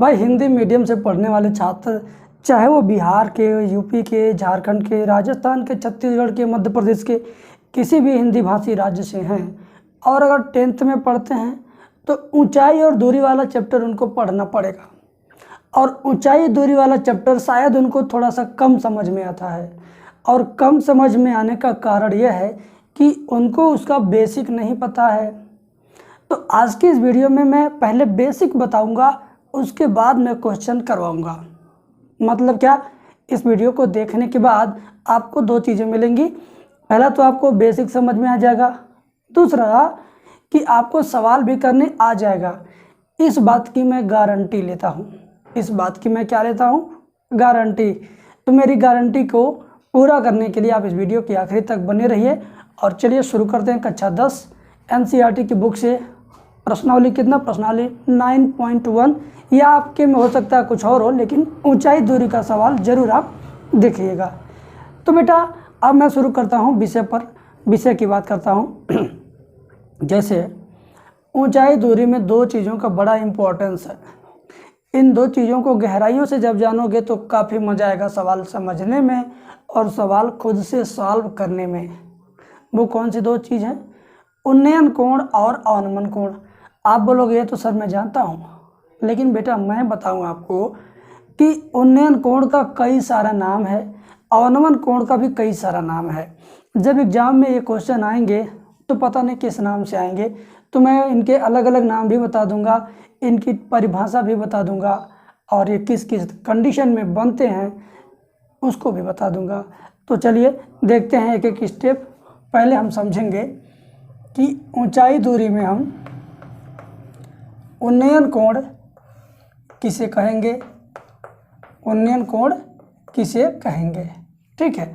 भाई हिंदी मीडियम से पढ़ने वाले छात्र, चाहे वो बिहार के, यूपी के, झारखंड के, राजस्थान के, छत्तीसगढ़ के, मध्य प्रदेश के, किसी भी हिंदी भाषी राज्य से हैं और अगर 10th में पढ़ते हैं तो ऊंचाई और दूरी वाला चैप्टर उनको पढ़ना पड़ेगा। और ऊंचाई दूरी वाला चैप्टर शायद उनको थोड़ा सा कम समझ में आता है, और कम समझ में आने का कारण यह है कि उनको उसका बेसिक नहीं पता है। तो आज की इस वीडियो में मैं पहले बेसिक बताऊंगा, उसके बाद मैं क्वेश्चन करवाऊंगा। मतलब क्या, इस वीडियो को देखने के बाद आपको दो चीज़ें मिलेंगी। पहला तो आपको बेसिक समझ में आ जाएगा, दूसरा कि आपको सवाल भी करने आ जाएगा। इस बात की मैं गारंटी लेता हूँ। इस बात की मैं क्या लेता हूँ? गारंटी। तो मेरी गारंटी को पूरा करने के लिए आप इस वीडियो के आखिरी तक बने रहिए। और चलिए शुरू करते हैं। कक्षा 10 NCERT की बुक से प्रश्नावली कितना? प्रश्नावली 9.1, या आपके में हो सकता है कुछ और हो, लेकिन ऊंचाई दूरी का सवाल जरूर आप देखिएगा। तो बेटा अब मैं शुरू करता हूँ विषय की बात करता हूँ। जैसे ऊंचाई दूरी में दो चीज़ों का बड़ा इम्पोर्टेंस है। इन दो चीज़ों को गहराइयों से जब जानोगे तो काफ़ी मज़ा आएगा सवाल समझने में और सवाल खुद से सॉल्व करने में। वो कौन सी दो चीज़ हैं? उन्नयन कोण और अवनमन कोण। आप बोलोगे ये तो सर मैं जानता हूँ, लेकिन बेटा मैं बताऊँ आपको कि उन्नयन कोण का कई सारा नाम है, अवनमन कोण का भी कई सारा नाम है। जब एग्ज़ाम में ये क्वेश्चन आएंगे तो पता नहीं किस नाम से आएंगे, तो मैं इनके अलग अलग नाम भी बता दूंगा, इनकी परिभाषा भी बता दूंगा, और ये किस किस कंडीशन में बनते हैं उसको भी बता दूंगा। तो चलिए देखते हैं एक एक स्टेप। पहले हम समझेंगे कि ऊंचाई दूरी में हम उन्नयन कोण किसे कहेंगे, उन्नयन कोण किसे कहेंगे। ठीक है,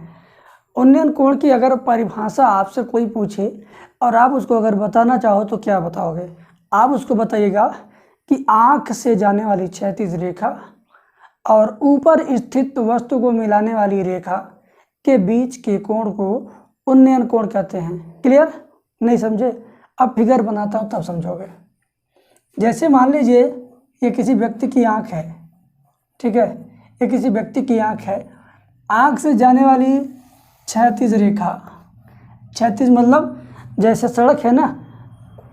उन्नयन कोण की अगर परिभाषा आपसे कोई पूछे और आप उसको अगर बताना चाहो तो क्या बताओगे? आप उसको बताइएगा कि आँख से जाने वाली क्षैतिज रेखा और ऊपर स्थित वस्तु को मिलाने वाली रेखा के बीच के कोण को उन्नयन कोण कहते हैं। क्लियर? नहीं समझे? अब फिगर बनाता हूँ तब समझोगे। जैसे मान लीजिए ये किसी व्यक्ति की आँख है, ठीक है, ये किसी व्यक्ति की आँख है। आँख से जाने वाली क्षैतिज रेखा, क्षैतिज मतलब जैसे सड़क है ना,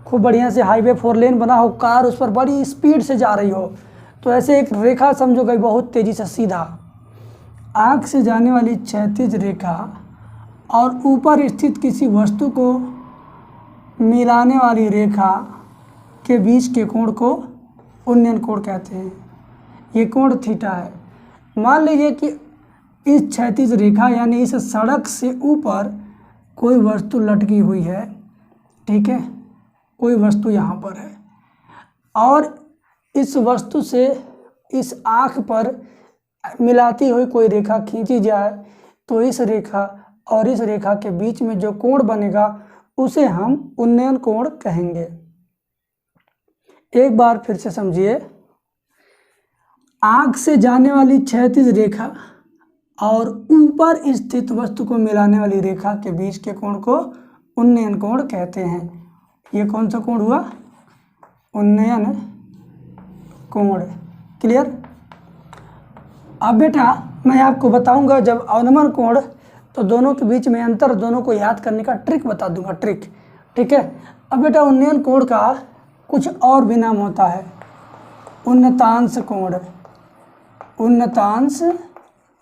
खूब बढ़िया से हाईवे 4 लेन बना हो, कार उस पर बड़ी स्पीड से जा रही हो, तो ऐसे एक रेखा समझो गई बहुत तेज़ी से सीधा। आँख से जाने वाली क्षैतिज रेखा और ऊपर स्थित किसी वस्तु को मिलाने वाली रेखा के बीच के कोण को उन्नयन कोण कहते हैं। ये कोण थीटा है। मान लीजिए कि इस क्षैतिज रेखा यानी इस सड़क से ऊपर कोई वस्तु लटकी हुई है, ठीक है, कोई वस्तु यहाँ पर है, और इस वस्तु से इस आँख पर मिलाती हुई कोई रेखा खींची जाए, तो इस रेखा और इस रेखा के बीच में जो कोण बनेगा उसे हम उन्नयन कोण कहेंगे। एक बार फिर से समझिए, आँख से जाने वाली क्षैतिज रेखा और ऊपर स्थित वस्तु को मिलाने वाली रेखा के बीच के कोण को उन्नयन कोण कहते हैं। ये कौन सा कोण हुआ? उन्नयन कोण। क्लियर? अब बेटा मैं आपको बताऊंगा जब अवनमन कोण, तो दोनों के बीच में अंतर, दोनों को याद करने का ट्रिक बता दूंगा, ट्रिक। ठीक है, अब बेटा उन्नयन कोण का कुछ और भी नाम होता है, उन्नतांश कोण। उन्नतांश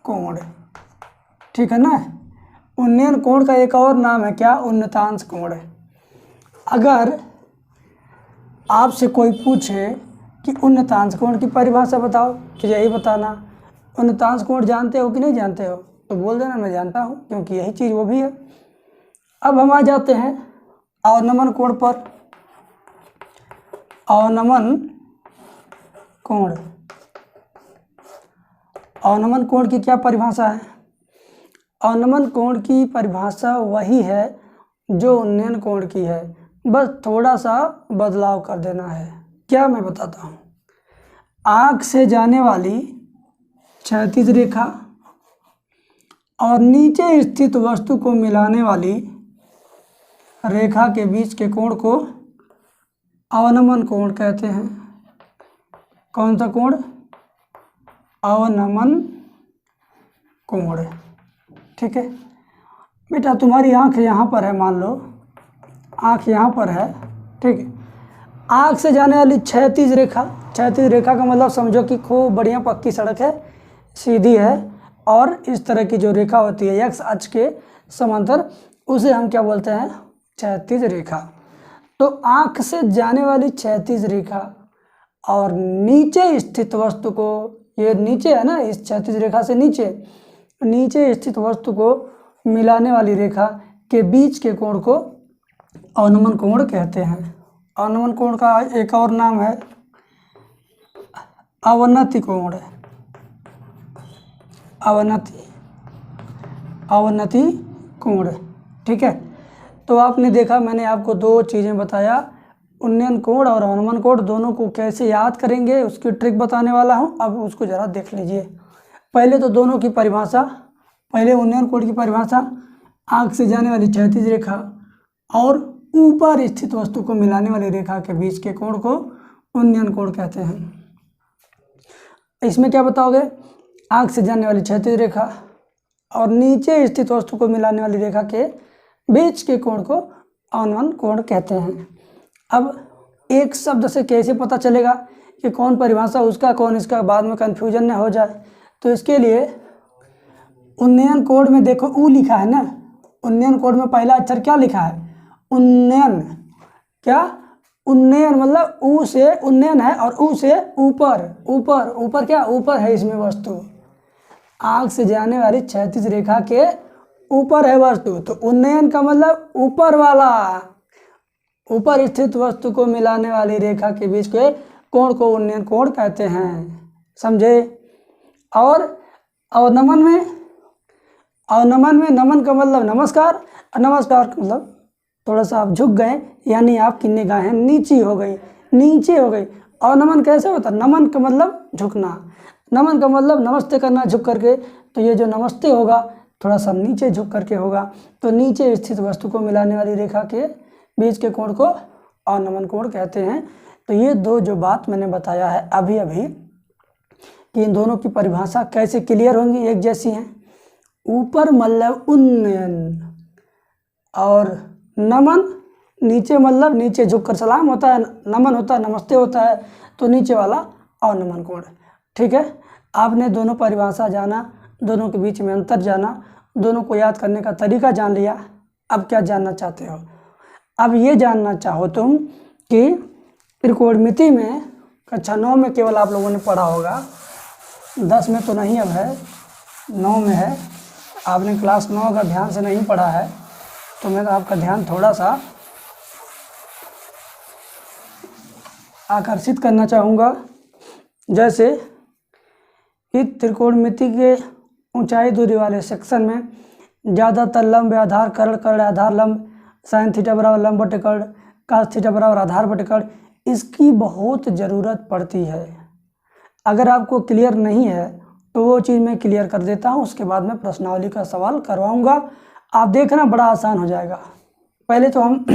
कोण, ठीक है ना। उन्नयन कोण का एक और नाम है क्या? उन्नतांश कोण। अगर आपसे कोई पूछे कि उन्नतांश कोण की परिभाषा बताओ, तो यही बताना। उन्नतांश कोण जानते हो कि नहीं जानते हो? तो बोल देना मैं जानता हूँ, क्योंकि यही चीज़ वो भी है। अब हम आ जाते हैं अवनमन कोण पर। अवनमन कोण, अवनमन कोण की क्या परिभाषा है? अवनमन कोण की परिभाषा वही है जो उन्नयन कोण की है, बस थोड़ा सा बदलाव कर देना है। क्या? मैं बताता हूँ। आँख से जाने वाली क्षैतिज रेखा और नीचे स्थित वस्तु को मिलाने वाली रेखा के बीच के कोण को अवनमन कोण कहते हैं। कौन सा कोण? अवनमन कोण। ठीक है बेटा, तुम्हारी आँख यहाँ पर है, मान लो आँख यहाँ पर है। ठीक है, आँख से जाने वाली क्षैतिज रेखा, क्षैतिज रेखा का मतलब समझो कि खूब बढ़िया पक्की सड़क है, सीधी है, और इस तरह की जो रेखा होती है एक्स अक्ष के समांतर, उसे हम क्या बोलते हैं? क्षैतिज रेखा। तो आँख से जाने वाली क्षैतिज रेखा और नीचे स्थित वस्तु को, ये नीचे है ना, इस क्षैतिज रेखा से नीचे स्थित वस्तु को मिलाने वाली रेखा के बीच के कोण को अवनमन कोण कहते हैं। अवनमन कोण का एक और नाम है अवनति कोण। अवनति कोण। ठीक है, तो आपने देखा, मैंने आपको दो चीज़ें बताया, उन्नयन कोण और अवनमन कोण, दोनों को कैसे याद करेंगे उसकी ट्रिक बताने वाला हूं। अब उसको ज़रा देख लीजिए। पहले तो दोनों की परिभाषा, पहले उन्नयन कोण की परिभाषा, आँख से जाने वाली क्षैतिज रेखा और ऊपर स्थित वस्तु को मिलाने वाली रेखा के बीच के कोण को उन्नयन कोण कहते हैं। इसमें क्या बताओगे? आँख से जाने वाली क्षैतिज रेखा और नीचे स्थित वस्तु को मिलाने वाली रेखा के बीच के कोण को अवनमन कोण कहते हैं। अब एक शब्द से कैसे पता चलेगा कि कौन परिभाषा उसका कौन इसका, बाद में कन्फ्यूजन न हो जाए। तो इसके लिए उन्नयन कोण में देखो ऊ लिखा है ना, उन्नयन कोण में पहला अक्षर क्या लिखा है? उन्नयन। क्या? उन्नयन मतलब ऊ से उन्नयन है और ऊ से ऊपर। ऊपर ऊपर क्या? ऊपर है इसमें वस्तु। आँख से जाने वाली क्षैतिज रेखा के ऊपर है वस्तु, तो उन्नयन का मतलब ऊपर वाला, ऊपर स्थित वस्तु को मिलाने वाली रेखा के बीच के कोण को उन्नयन कोण कहते हैं। समझे? और अवनमन में नमन का मतलब नमस्कार, और नमस्कार का मतलब थोड़ा सा आप झुक गए, यानी आपकी निगाहें नीचे हो गई। अवनमन कैसे होता है? नमन का मतलब झुकना, नमन का मतलब नमस्ते करना झुक करके, तो ये जो नमस्ते होगा थोड़ा सा नीचे झुक करके होगा, तो नीचे स्थित वस्तु को मिलाने वाली रेखा के बीच के कोण को अवनमन कोण कहते हैं। तो ये दो जो बात मैंने बताया है अभी कि इन दोनों की परिभाषा कैसे क्लियर होंगी, एक जैसी हैं। ऊपर मतलब उन्नयन और नमन, नीचे मतलब नीचे झुककर सलाम होता है, नमन होता है, नमस्ते होता है, तो नीचे वाला अवनमन कोण। ठीक है, आपने दोनों परिभाषा जाना, दोनों के बीच में अंतर जाना, दोनों को याद करने का तरीका जान लिया। अब क्या जानना चाहते हो? अब ये जानना चाहो तुम कि त्रिकोणमिति में कक्षा 9 में केवल आप लोगों ने पढ़ा होगा, 10 में तो नहीं अब है, 9 में है। आपने क्लास 9 का ध्यान से नहीं पढ़ा है, तो मैं आपका ध्यान थोड़ा सा आकर्षित करना चाहूँगा। जैसे कि त्रिकोणमिति के ऊंचाई दूरी वाले सेक्शन में ज़्यादातर लंब आधार कर्ण आधार लंब, साइन थीटा बराबर लंब बटे कर्ण, कास थीटा बराबर आधार बटे कर्ण, इसकी बहुत ज़रूरत पड़ती है। अगर आपको क्लियर नहीं है तो वो चीज़ मैं क्लियर कर देता हूँ, उसके बाद मैं प्रश्नावली का सवाल करवाऊँगा, आप देखना बड़ा आसान हो जाएगा। पहले तो हम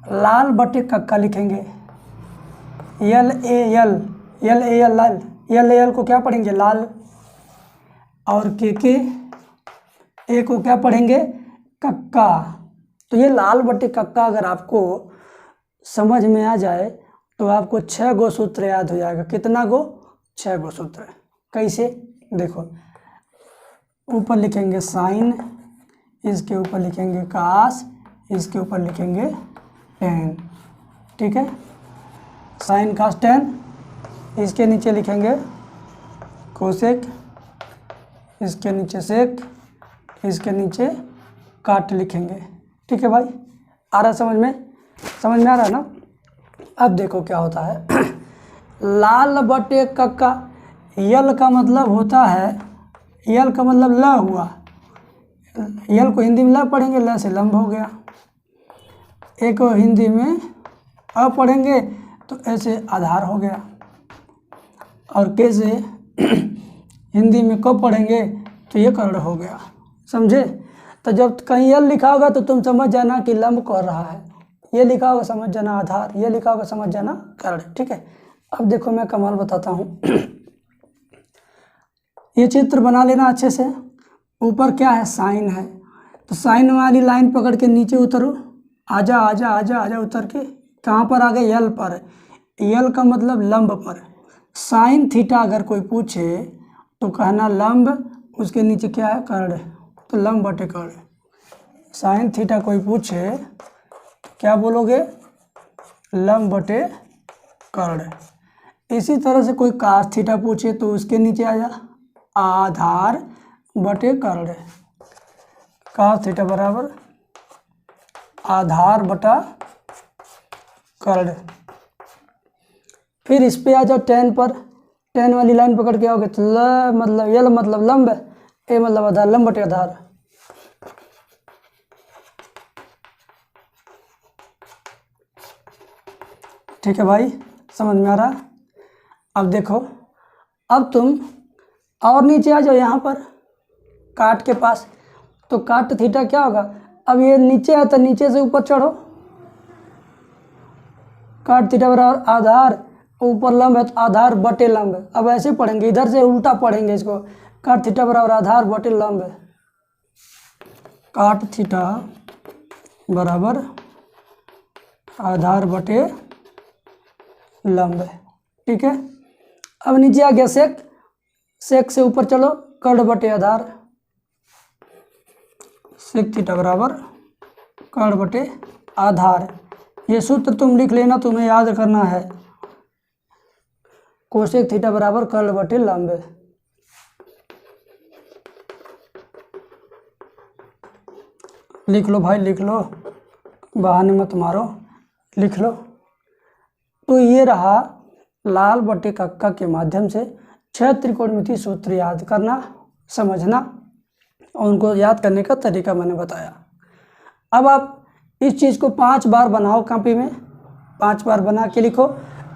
लाल बटे कक्का लिखेंगे, यल ए यल को क्या पढ़ेंगे? लाल, और के ए को क्या पढ़ेंगे? कक्का। तो ये लाल बटे कक्का अगर आपको समझ में आ जाए तो आपको 6 गो सूत्र याद हो जाएगा। कितना गो? 6 गो सूत्र। कैसे? देखो, ऊपर लिखेंगे साइन, इसके ऊपर लिखेंगे कास, इसके ऊपर लिखेंगे टेन। ठीक है, साइन कास टेन, इसके नीचे लिखेंगे कोसेक, इसके नीचे सेक, इसके नीचे काट लिखेंगे। ठीक है भाई, आ रहा समझ में आ रहा ना? अब देखो क्या होता है लाल बटे कक्का, यल का मतलब होता है, यल का मतलब ल हुआ, यल को हिंदी में ल पढ़ेंगे, ल से लंब हो गया। एक को हिंदी में अ पढ़ेंगे तो ऐसे आधार हो गया, और के से हिंदी में क पढ़ेंगे तो ये कर्ण हो गया। समझे? तो जब कहीं यल लिखा होगा तो तुम समझ जाना कि लंब कर रहा है, ये लिखा होगा समझ जाना आधार, ये लिखा होगा समझ जाना कर्ण। ठीक है, अब देखो मैं कमाल बताता हूँ। ये चित्र बना लेना अच्छे से। ऊपर क्या है, साइन है, तो साइन वाली लाइन पकड़ के नीचे उतरो, आजा आजा आजा आजा, उतर के कहाँ पर आ गए, यल पर। यल का मतलब लंब पर। साइन थीटा अगर कोई पूछे तो कहना लंब, उसके नीचे क्या है, कर्ण, तो लंब बटे कर्ण। साइन थीटा कोई पूछे क्या बोलोगे, लंब बटे कर्ण। इसी तरह से कोई कास थीटा पूछे तो उसके नीचे आ जा, आधार बटे कर्ण। कास थीटा बराबर आधार बटा कर्ण। फिर इस पे आ जाओ टेन पर, टेन वाली लाइन पकड़ के आओगे तो ल मतलब यल मतलब लंब, ए मतलब आधार, लंब बटे आधार। ठीक है भाई, समझ में आ रहा। अब देखो, अब तुम और नीचे आ जाओ यहाँ पर काट के पास, तो काट थीटा क्या होगा, अब ये नीचे है तो नीचे से ऊपर चढ़ो, काट थीटा बराबर आधार, ऊपर लंब है तो आधार बटे लंब। अब ऐसे पढ़ेंगे, इधर से उल्टा पढ़ेंगे इसको, काट थीटा बराबर आधार बटे लंब, काट थीटा बराबर आधार बटे लंब। ठीक है, अब नीचे आ गया सेक, सेक से ऊपर चलो, कर्ण बटे आधार, सेक थीटा बराबर कर्ण बटे आधार। ये सूत्र तुम लिख लेना, तुम्हें याद करना है, कोसेक थीटा बराबर कर्ण बटे लंब। लिख लो भाई, लिख लो, बहाने मत मारो, लिख लो। तो ये रहा लाल बटे कक्का के माध्यम से 6 त्रिकोणमितीय सूत्र याद करना, समझना, और उनको याद करने का तरीका मैंने बताया। अब आप इस चीज़ को 5 बार बनाओ कॉपी में, 5 बार बना के लिखो,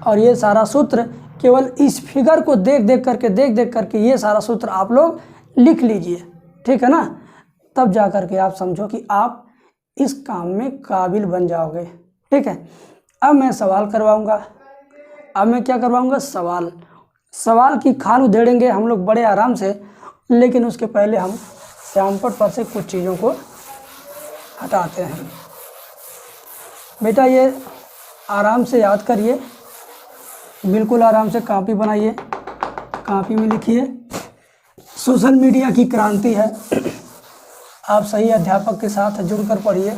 और ये सारा सूत्र केवल इस फिगर को देख देख करके ये सारा सूत्र आप लोग लिख लीजिए। ठीक है ना, तब जा कर के आप समझो कि आप इस काम में काबिल बन जाओगे। ठीक है, अब मैं सवाल करवाऊंगा। अब मैं क्या करवाऊंगा, सवाल। सवाल की खाल उधेड़ेंगे हम लोग बड़े आराम से, लेकिन उसके पहले हम श्यामपट पर से कुछ चीज़ों को हटाते हैं। बेटा ये आराम से याद करिए, बिल्कुल आराम से कॉपी बनाइए, कॉपी में लिखिए। सोशल मीडिया की क्रांति है, आप सही अध्यापक के साथ जुड़कर पढ़िए,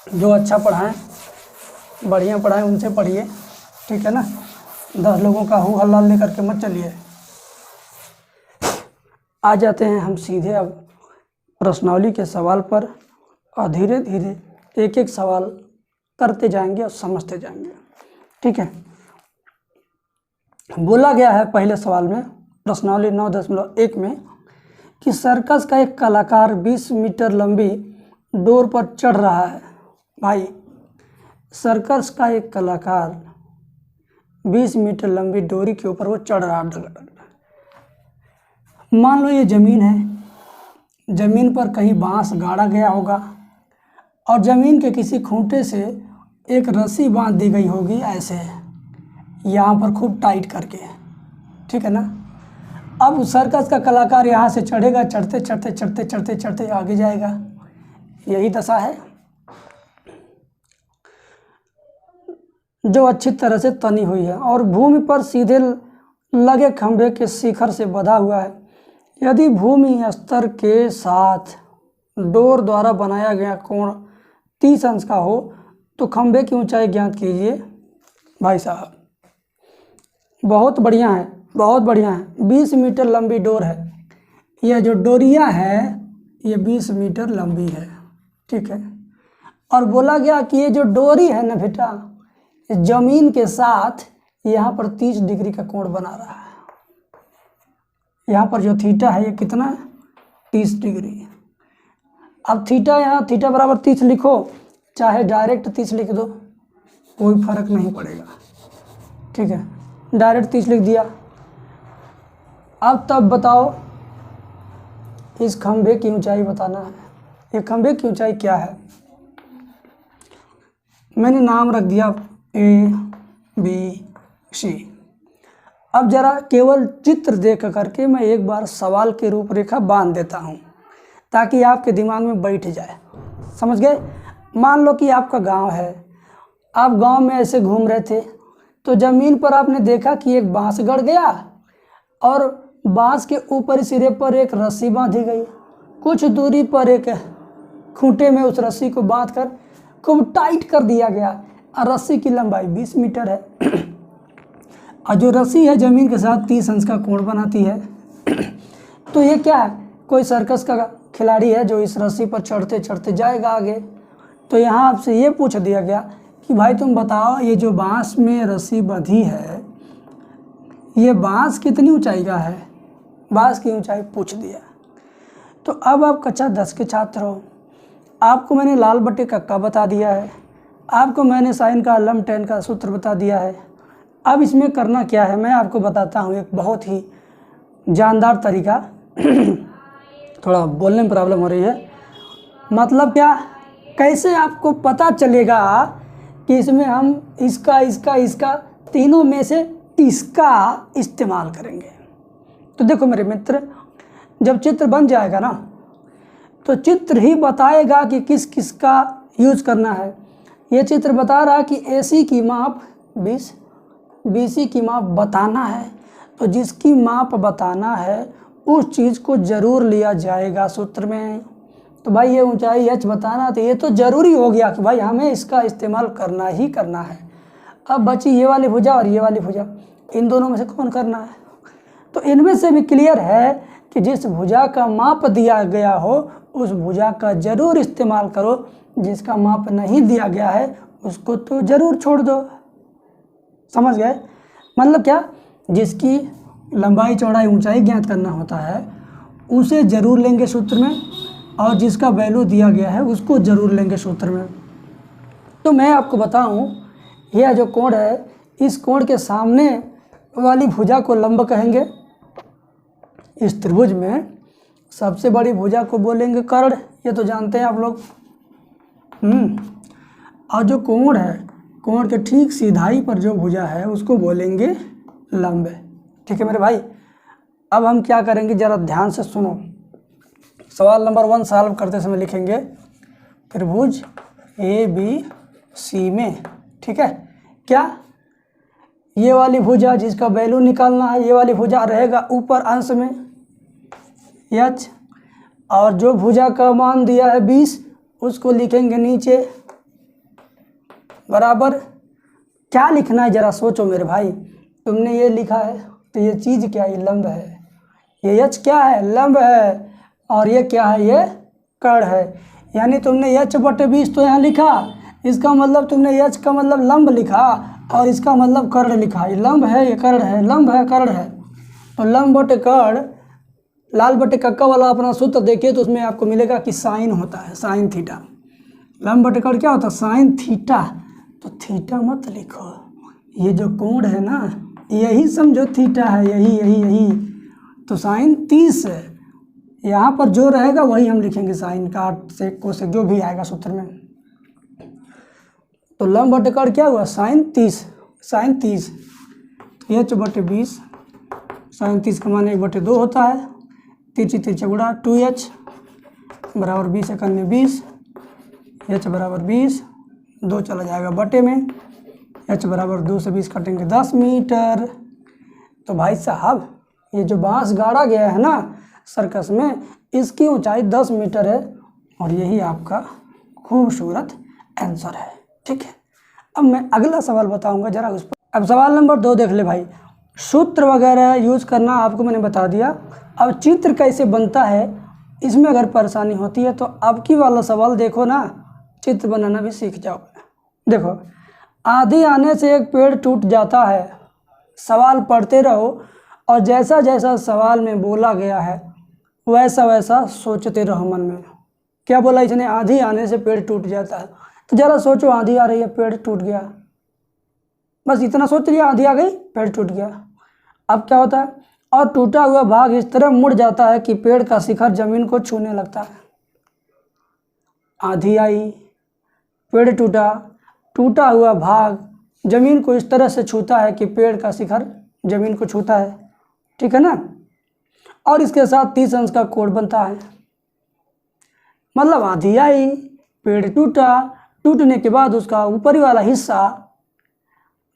जो अच्छा पढ़ाएं, बढ़िया पढ़ाएं उनसे पढ़िए। ठीक है ना, 10 लोगों का हो हल्ला लेकर के मत चलिए। आ जाते हैं हम सीधे अब प्रश्नावली के सवाल पर, और धीरे धीरे एक एक सवाल करते जाएंगे और समझते जाएंगे। ठीक है, बोला गया है पहले सवाल में, प्रश्नावली 9.1 में, कि सर्कस का एक कलाकार 20 मीटर लंबी डोर पर चढ़ रहा है। भाई सर्कस का एक कलाकार 20 मीटर लंबी डोरी के ऊपर वो चढ़ रहा है। मान लो ये ज़मीन है, ज़मीन पर कहीं बांस गाड़ा गया होगा, और ज़मीन के किसी खूंटे से एक रस्सी बांध दी गई होगी ऐसे, यहाँ पर खूब टाइट करके। ठीक है ना, अब सर्कस का कलाकार यहाँ से चढ़ेगा, चढ़ते चढ़ते चढ़ते चढ़ते चढ़ते आगे जाएगा। यही दशा है जो अच्छी तरह से तनी हुई है और भूमि पर सीधे लगे खंभे के शिखर से बंधा हुआ है। यदि भूमि स्तर के साथ डोर द्वारा बनाया गया कोण 30 अंश का हो तो खंभे की ऊंचाई ज्ञात कीजिए। भाई साहब बहुत बढ़िया है, बहुत बढ़िया है। 20 मीटर लंबी डोर है, यह जो डोरियां है ये 20 मीटर लंबी है। ठीक है, और बोला गया कि ये जो डोरी है ना बेटा, जमीन के साथ यहाँ पर 30 डिग्री का कोण बना रहा है। यहाँ पर जो थीटा है ये कितना है, 30 डिग्री। अब थीटा, यहाँ थीटा बराबर 30 लिखो, चाहे डायरेक्ट 30 लिख दो, कोई फर्क नहीं पड़ेगा। ठीक है, डायरेक्ट 30 लिख दिया। अब तब बताओ इस खंभे की ऊंचाई बताना है। ये खंभे की ऊंचाई क्या है, मैंने नाम रख दिया A B सी। अब जरा केवल चित्र देख करके मैं एक बार सवाल की रूपरेखा बांध देता हूँ ताकि आपके दिमाग में बैठ जाए। समझ गए? मान लो कि आपका गांव है, आप गांव में ऐसे घूम रहे थे तो ज़मीन पर आपने देखा कि एक बांस गड़ गया और बांस के ऊपरी सिरे पर एक रस्सी बांधी गई। कुछ दूरी पर एक खूंटे में उस रस्सी को बांधकर खूब टाइट कर दिया गया और रस्सी की लंबाई 20 मीटर है और जो रस्सी है ज़मीन के साथ 30 अंश का कोण बनाती है। तो ये क्या है? कोई सर्कस का खिलाड़ी है जो इस रस्सी पर चढ़ते चढ़ते जाएगा आगे। तो यहाँ आपसे ये पूछ दिया गया कि भाई तुम बताओ, ये जो बांस में रस्सी बंधी है ये बांस कितनी ऊंचाई का है? बांस की ऊंचाई पूछ दिया। तो अब आप कक्षा 10 के छात्र हो, आपको मैंने लाल बटे कक्का बता दिया है, आपको मैंने साइन का लम टेन का सूत्र बता दिया है। अब इसमें करना क्या है मैं आपको बताता हूँ, एक बहुत ही जानदार तरीका। थोड़ा बोलने में प्रॉब्लम हो रही है। मतलब क्या, कैसे आपको पता चलेगा कि इसमें हम इसका तीनों में से इसका इस्तेमाल करेंगे। तो देखो मेरे मित्र, जब चित्र बन जाएगा ना तो चित्र ही बताएगा कि किस किस का यूज करना है। ये चित्र बता रहा है कि AC की माप 20, BC की माप बताना है। तो जिसकी माप बताना है उस चीज़ को ज़रूर लिया जाएगा सूत्र में। तो भाई ये ऊंचाई h बताना, तो ये तो ज़रूरी हो गया कि भाई हमें इसका इस्तेमाल करना ही करना है। अब बची ये वाली भुजा और ये वाली भुजा, इन दोनों में से कौन करना है? तो इनमें से भी क्लियर है कि जिस भुजा का माप दिया गया हो उस भुजा का ज़रूर इस्तेमाल करो, जिसका माप नहीं दिया गया है उसको तो ज़रूर छोड़ दो। समझ गए? मतलब क्या, जिसकी लंबाई चौड़ाई ऊंचाई ज्ञात करना होता है उसे ज़रूर लेंगे सूत्र में, और जिसका वैल्यू दिया गया है उसको ज़रूर लेंगे सूत्र में। तो मैं आपको बताऊं, यह जो कोण है इस कोण के सामने वाली भुजा को लंब कहेंगे। इस त्रिभुज में सबसे बड़ी भुजा को बोलेंगे कर्ण, ये तो जानते हैं आप लोग। और जो कोण है, कोण के ठीक सीधाई पर जो भुजा है उसको बोलेंगे लंब। ठीक है मेरे भाई, अब हम क्या करेंगे ज़रा ध्यान से सुनो। सवाल नंबर 1 सॉल्व करते समय लिखेंगे त्रिभुज ABC में, ठीक है, क्या ये वाली भुजा जिसका वैल्यू निकालना है, ये वाली भुजा रहेगा ऊपर अंश में h, और जो भुजा का मान दिया है 20 उसको लिखेंगे नीचे बराबर। क्या लिखना है ज़रा सोचो मेरे भाई। तुमने ये लिखा है तो ये चीज़ क्या है? ये लंब है। ये h क्या है? लंब है। और ये क्या है? ये कर्ण है। यानी तुमने h/20 तो यहाँ लिखा, इसका मतलब तुमने h का मतलब लंब लिखा और इसका मतलब कर्ण लिखा। ये लंब है, ये कर्ण है, लंब है, कर्ण है। तो लंब बटे कर्ण, लाल बटे कक्का वाला अपना सूत्र देखिए तो उसमें आपको मिलेगा कि साइन होता है, साइन थीटा। लंब बटे कर्ण क्या होता है? Sine theta. तो थीटा मत लिखो, ये जो कोण है ना यही समझो थीटा है, यही। तो साइन 30 है। यहाँ पर जो रहेगा वही हम लिखेंगे, साइन का सेक कोसेक जो भी आएगा सूत्र में। तो लंब बटे कर्ण क्या हुआ? Sine 30, sine 30। तो h/20, साइन 30 का मान 1/2 होता है। तिरछी तिरछी गुणा 2h बराबर 20 × 20, h बराबर 20, 2 चला जाएगा बटे में, h बराबर 2 से 20 कटेंगे 10 मीटर। तो भाई साहब ये जो बांस गाड़ा गया है ना सर्कस में, इसकी ऊंचाई 10 मीटर है और यही आपका खूबसूरत आंसर है। ठीक है, अब मैं अगला सवाल बताऊंगा जरा उस पर। अब सवाल नंबर 2 देख ले भाई। सूत्र वगैरह यूज़ करना आपको मैंने बता दिया। अब चित्र कैसे बनता है इसमें अगर परेशानी होती है तो अब की वाला सवाल देखो ना, चित्र बनाना भी सीख जाओगे। देखो, आंधी आने से एक पेड़ टूट जाता है। सवाल पढ़ते रहो और जैसा जैसा सवाल में बोला गया है वैसा वैसा सोचते रहो मन में। क्या बोला इसने? आंधी आने से पेड़ टूट जाता है। तो ज़रा सोचो, आंधी आ रही है, पेड़ टूट गया, बस इतना सोच लिया, आंधी आ गई, पेड़ टूट गया। अब क्या होता है? और टूटा हुआ भाग इस तरह मुड़ जाता है कि पेड़ का शिखर जमीन को छूने लगता है। आंधी आई, पेड़ टूटा, टूटा हुआ भाग ज़मीन को इस तरह से छूता है कि पेड़ का शिखर ज़मीन को छूता है, ठीक है ना, और इसके साथ 30 अंश का कोण बनता है। मतलब आंधी आई, पेड़ टूटा, टूटने के बाद उसका ऊपरी वाला हिस्सा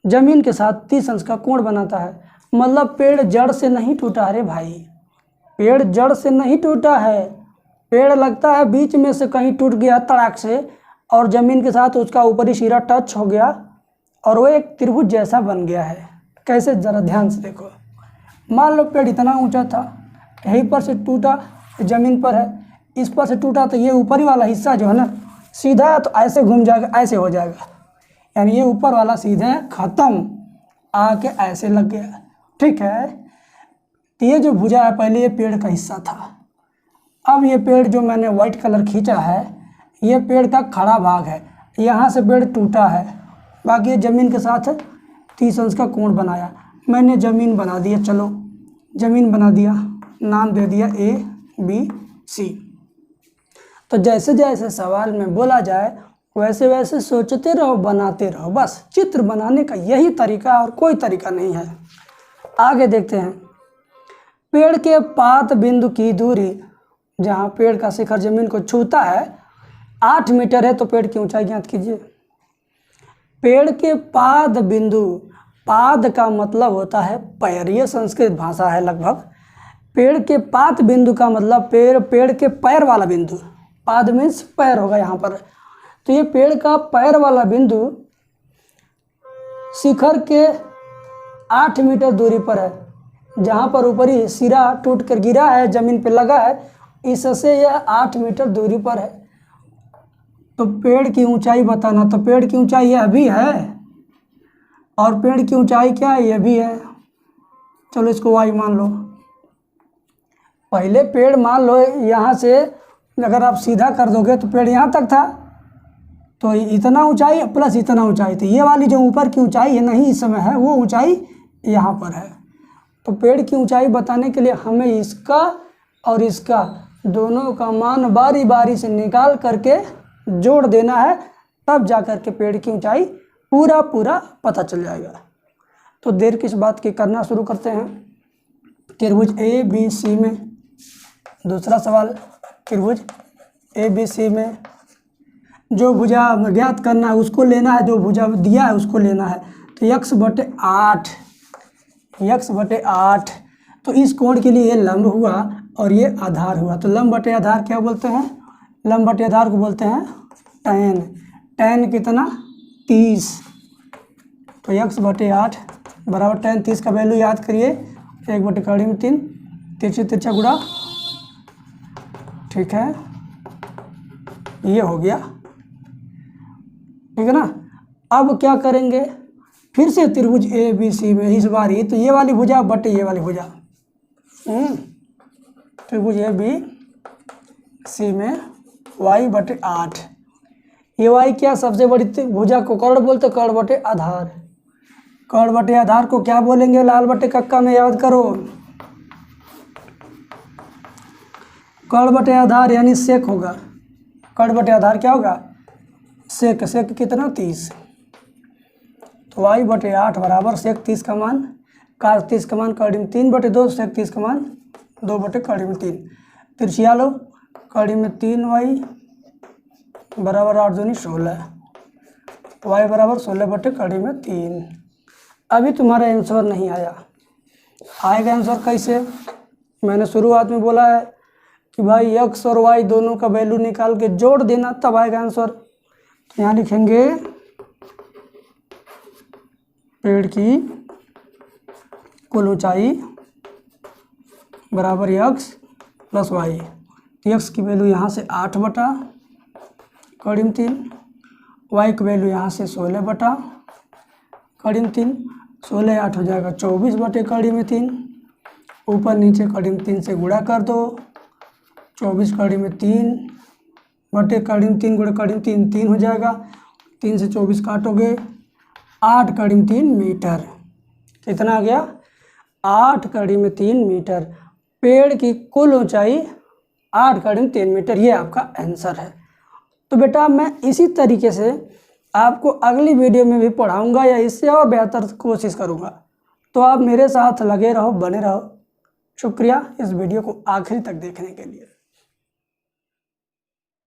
ज़मीन के साथ 30 अंश का कोण बनाता है। मतलब पेड़ जड़ से नहीं टूटा है रे भाई, पेड़ जड़ से नहीं टूटा है। पेड़ लगता है बीच में से कहीं टूट गया तड़ाक से, और ज़मीन के साथ उसका ऊपरी सिरा टच हो गया और वो एक त्रिभुज जैसा बन गया है। कैसे, ज़रा ध्यान से देखो। मान लो पेड़ इतना ऊंचा था, यहीं पर से टूटा, ज़मीन पर है, इस पर से टूटा, तो ये ऊपरी वाला हिस्सा जो है ना सीधा तो ऐसे घूम जाएगा, ऐसे हो जाएगा, यानी ये ऊपर वाला सीधे ख़त्म, आके ऐसे लग गया, ठीक है। तो ये जो भुजा है पहले ये पेड़ का हिस्सा था। अब ये पेड़ जो मैंने वाइट कलर खींचा है ये पेड़ का खड़ा भाग है, यहाँ से पेड़ टूटा है, बाकी ये ज़मीन के साथ 30 अंश का कोण बनाया। मैंने ज़मीन बना दिया, चलो ज़मीन बना दिया, नाम दे दिया ABC। तो जैसे जैसे सवाल में बोला जाए वैसे वैसे सोचते रहो, बनाते रहो, बस चित्र बनाने का यही तरीका और कोई तरीका नहीं है। आगे देखते हैं। पेड़ के पात बिंदु की दूरी, जहाँ पेड़ का शिखर ज़मीन को छूता है 8 मीटर है, तो पेड़ की ऊंचाई ज्ञात कीजिए। पेड़ के पाद बिंदु, पाद का मतलब होता है पैर, ये संस्कृत भाषा है लगभग। पेड़ के पात बिंदु का मतलब पेड़ के पैर वाला बिंदु, पाद मीन्स पैर होगा यहाँ पर। तो ये पेड़ का पैर वाला बिंदु शिखर के 8 मीटर दूरी पर है, जहाँ पर ऊपरी सिरा टूट कर गिरा है, ज़मीन पे लगा है, इससे यह 8 मीटर दूरी पर है। तो पेड़ की ऊंचाई बताना, तो पेड़ की ऊंचाई यह भी है और पेड़ की ऊंचाई क्या है, यह भी है। चलो इसको y मान लो। पहले पेड़ मान लो यहाँ से अगर आप सीधा कर दोगे तो पेड़ यहाँ तक था, तो इतना ऊंचाई प्लस इतना ऊंचाई, तो ये वाली जो ऊपर की ऊंचाई है नहीं इस समय है, वो ऊंचाई यहाँ पर है। तो पेड़ की ऊंचाई बताने के लिए हमें इसका और इसका दोनों का मान बारी बारी से निकाल करके जोड़ देना है, तब जा कर के पेड़ की ऊंचाई पूरा पता चल जाएगा। तो देर किस बात की, करना शुरू करते हैं। त्रिभुज ABC में दूसरा सवाल, त्रिभुज ABC में जो भुजा ज्ञात करना है उसको लेना है, जो भुजा दिया है उसको लेना है। तो x/8, तो इस कोण के लिए ये लंब हुआ और ये आधार हुआ। तो लंब बटे आधार क्या बोलते हैं, लंब बटे आधार को बोलते हैं tan। tan कितना 30, तो x/8 बराबर tan 30 का वैल्यू याद करिए, 1/3, तिरछी तिरछा गुणा, ठीक है, ये हो गया, ठीक है ना। अब क्या करेंगे, फिर से त्रिभुज ABC में इस बार ही तो ये वाली भुजा बटे ये वाली भुजा, त्रिभुज ABC में y/8, ये y क्या सबसे बड़ी भुजा को कर्ण बोलते, कर्ण बटे आधार। कर्ण बटे आधार को क्या बोलेंगे, लाल बटे कक्का में याद करो, कर्ण बटे आधार यानी सेक होगा। कर्ण बटे आधार क्या होगा, सेक। सेक कितना 30, तो y/8 बराबर सेक 30 का मान, cos 30 का मान कड़ी में 3/2, सेक 30 का मान 2/3। तिरछिया लो, कड़ी में 3y बराबर 8 दूनी 16, y बराबर 16/3। अभी तुम्हारा आंसर नहीं आया, आएगा आंसर कैसे। मैंने शुरुआत में बोला है कि भाई x और y दोनों का वैल्यू निकाल के जोड़ देना, तब आएगा आंसर। तो यहाँ लिखेंगे पेड़ की कुल ऊंचाई बराबर x + y। x की वैल्यू यहाँ से 8/3, y की वैल्यू यहाँ से 16/3, 16 8 हो जाएगा 24/3, ऊपर नीचे 3 से गुणा कर दो, 24/3 गुणा 3 हो जाएगा, 3 से 24 काटोगे 8/3 मीटर। कितना आ गया, 8/3 मीटर। पेड़ की कुल ऊंचाई 8/3 मीटर, ये आपका आंसर है। तो बेटा मैं इसी तरीके से आपको अगली वीडियो में भी पढ़ाऊँगा या इससे और बेहतर कोशिश करूँगा। तो आप मेरे साथ लगे रहो, बने रहो। शुक्रिया इस वीडियो को आखिरी तक देखने के लिए।